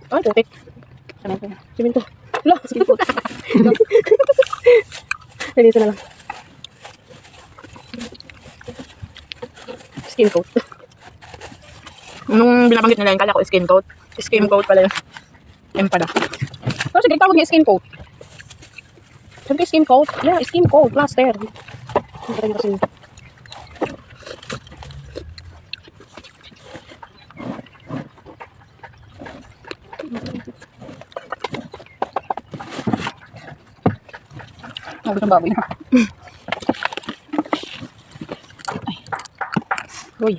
Ay, putik. Sana ito. Siminto. Wala, siminto. Dito na lang. Skin coat. Nung binabanggit nila yung kala ko skin coat. Skin coat pala yun. Yan pala. Pero sige, tawag niya skin coat. Sabi skin coat? Yeah, skin coat. Plaster. Ang parang kasi. Sabi ng baboy na. Uy.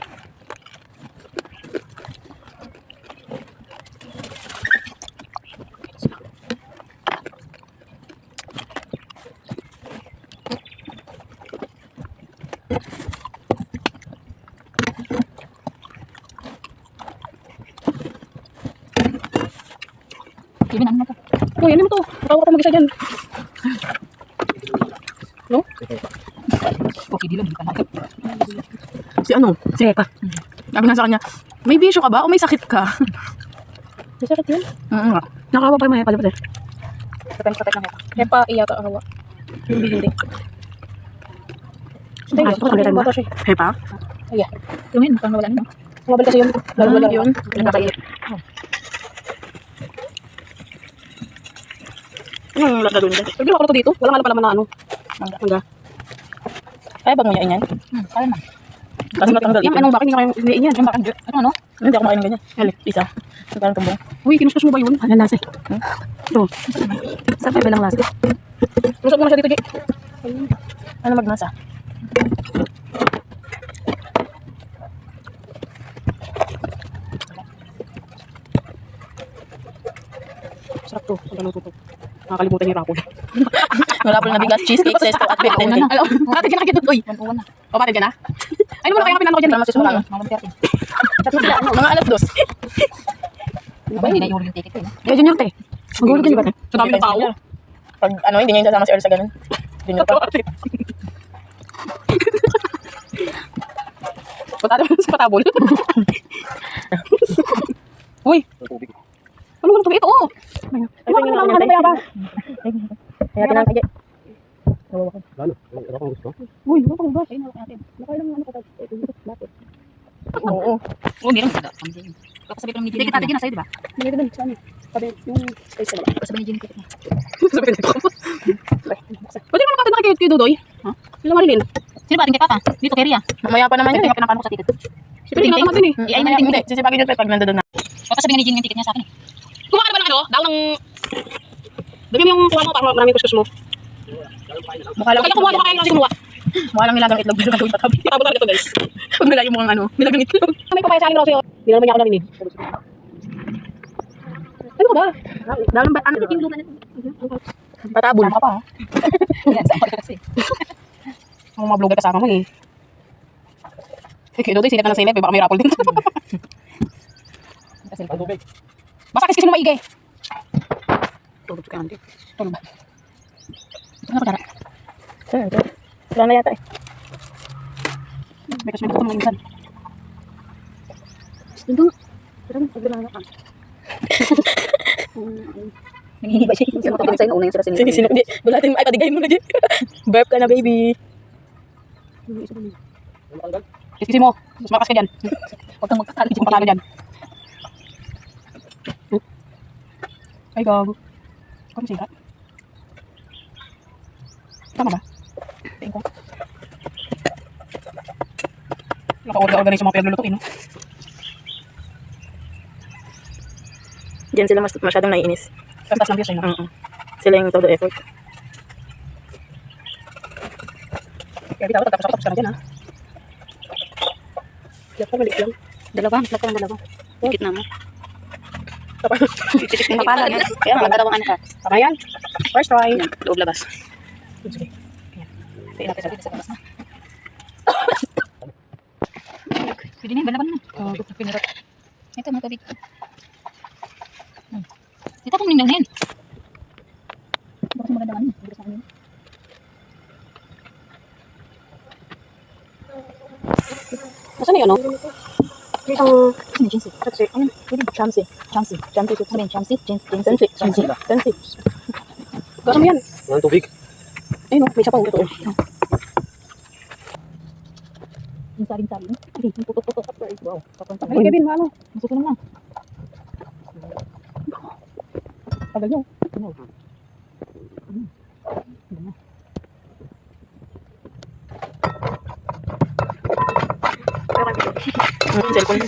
Ibin, ano to? Uy, ano mo to? Tawag ako mag-isa dyan. No? Okay, di lang. Di ka na. Si ano? Si Heka. Sabi nga sa kanya, may bisyo ka ba o may sakit ka? May sakit yun? Nakawa pa yung mga Pala. Sakit lang Heka. Hepa, iyata ang hawa. Hindi. Hindi, yun. Bata siya. Hepa? Ay, Yung yun, mukhang nawala na. Mabal kasi yun. Lalo Yun, nagkakaiit. Anong lasa doon dyan? Pagdila ko na to dito. Walang alam pa naman na ano. Mangga. Kaya bang nguyain yan? Kaya na. Kasi natanggal Yung ipin. anong bakit hindi kayo hiniin yan? Yung bakit? Ano? Hindi ako makain ng ganyan. Halik, isa. So, parang tumbong. Uy, kinuskus mo ba yun? Ano lasa? Ito. Saan pa lang lasa? Lusot mo na siya dito, Jay. Ano magnasa? Sarap to. Ang ganun to. Nakakalimutan yung rapol. Rapol na bigas, cheesecake, sesto, at bacon. Ano na? Ate ka na kita. Uy. O, pati ka na? Ay, naman na kaya pinano ko dyan. Para masisura lang. Mga alas dos. Hindi na yung ticket ko eh. Kaya dyan yung te. Magulog din ba te? Sa dami ng tao. Pag ano, hindi niya yung sasama si Earl sa ganun. Junior pa. Punta naman sa patabol. Uy. Ano ba ito? Oo. Ano ba naman ba ba? Kaya tinangkay dyan. Uy, ano ba ba? Ayun natin. Nakailang ano ka bakit? Oo. Oo, meron ka. Tapos sabi ko ng Jenny. Ticket natin yun nasa'yo, di ba? Hindi din sabi. Sabi yung space na ba? Tapos sabi ni Jenny ticket mo. Sabi ko. Pwede naman natin nakikita kay Dudoy. Ha? Sila Marilyn. Sino ba ating kay Papa? Dito kay Ria. Mamaya pa naman yun. Tingnan ko sa ticket. Siyempre, tingnan natin eh. Ay, Mamaya, hindi. Sisipagin yun pag nandun na. Tapos sabi ni Jenny yung ticket niya sa akin eh. Kumain ka ba ng ano? Daw ng... Dami mo yung kuha mo para maraming kuskus mo. Mukha lang Kaya kumuha mo kaya kasi kumuha. Mukha lang nilagang itlog pero gagawin patabi. Patabol talaga ito guys. Pag nila yung mukhang ano, nilagang itlog. May papaya sa akin Rosie. Hindi naman niya ako narinig. Ano ka ba? Dalang ba? Ano? Patabol. Tama pa ha? Yan, sa ako kasi. Ang mga vlogger kasama mo eh. Kaya Dudoy, sinip ka ng sinip. Baka may rapol din. Kasi Basta kiskis mo maigi. Tulog ka nanti. Tulog ba? ito na ko tara. Ito. Wala na yata eh. May kasama ko mga insan. Ito. Pero pagdala na ka. Nangihiba siya. Sino ko sa'yo na una yung sila sinili. Sino? Hindi. Bulatin mo. Ay, padigay mo na dyan. Burp ka na, baby. Kiskis mo. Mas malakas ka dyan. Huwag kang magkakalo Huwag patalo dyan. Ay, gago. Ikaw masira. Tama ba? Tingin ko. Naka-organize yung mga pinaglulutuin, no? Diyan sila masyadong naiinis. Tapos ng views, ay no? Sila yung todo effort. Kaya di dapat tapos ka na dyan, ha? Kaya pa, maliit lang. Dalawa. Flap ka ng dalawa. Dikit na mo. Tapos, Mapala yan. Kaya nga, dalawang ano ka. tama yan. First try. Yan, loob labas. Sige. Tingnan natin sa labas na. Pwede na yun, balaban na. Pinirot. Ito, mga tubig. Ito kung minang na yan. Bakit maganda ka nun? Nasaan na yun, no? Isang Jinsi. taxi. Ayun. Chamsi. Chamsi. Chamsi. Sabihin, Chamsi. Jinsi. Chansi. Chansi. Gasa mo yan. Ang tubig. Ayun, may sapaw. Ito. Yung saring-saring. Hindi, yung putok-putok. Wow. Papunta. Ay, Kevin, ano? Masusunod lang. Tagal nyo. Cellphone.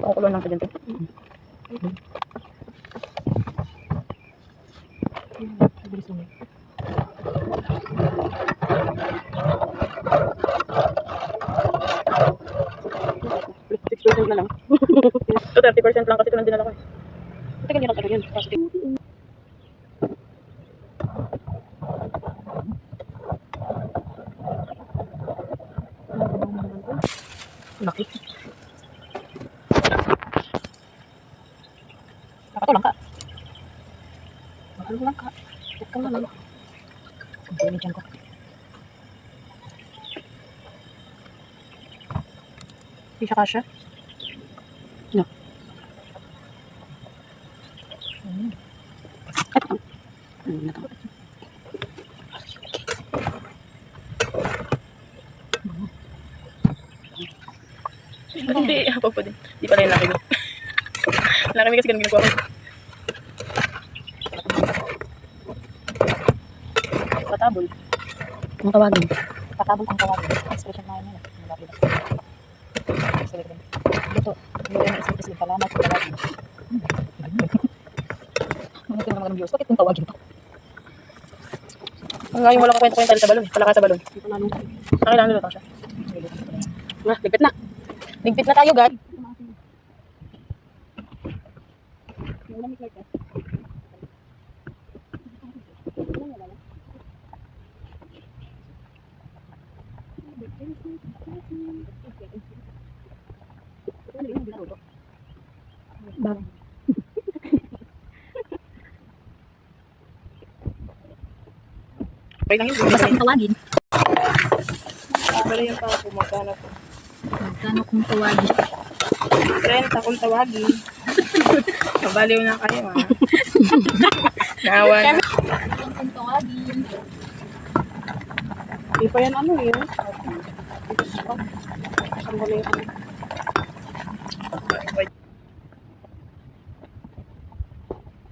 Pakukulong lang sa dyan. Bilis lang. Na lang. Ito 30% lang kasi ito nang dinala ko eh. Tagal nyo lang tagal yun. Positive. Laki. Nakatulang ka. Nakatulang ka. Ikaw na lang. Ang dami dyan ko. Hindi siya kasha. No. Ito. Ito. Hindi, ako po din. Hindi pala yung laki ko. Laki kasi ganun ginagawa ko. Patabol. Kung tawagin. Patabol ang tawagin. Expression na yun. Malapit. Dito. Hindi na isip-isip. Salamat sa tawagin. Mga tingnan ng views. Bakit kung tawagin pa? Ngayon wala ko kwento-kwento sa balon. Palaka sa balon. Ito na nung. Kailangan nilutang siya. Ah, ligpit na. Ligpit na tayo, guys. Bang. Okay lang yun. Basta kung tawagin. Pala yung pa ako. Magkano po. Magkano kung tawagin? 30 kung tawagin. Mabaliw na kayo, ha. Naawa na. Kung tawagin. Hindi pa yan ano yun. Sandali ako.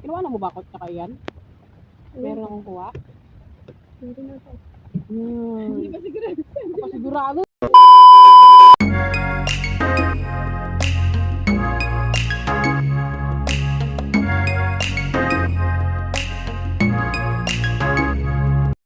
Kinuha na mo ba ako tsaka yan? Meron akong kuha? Hindi pa sigurado.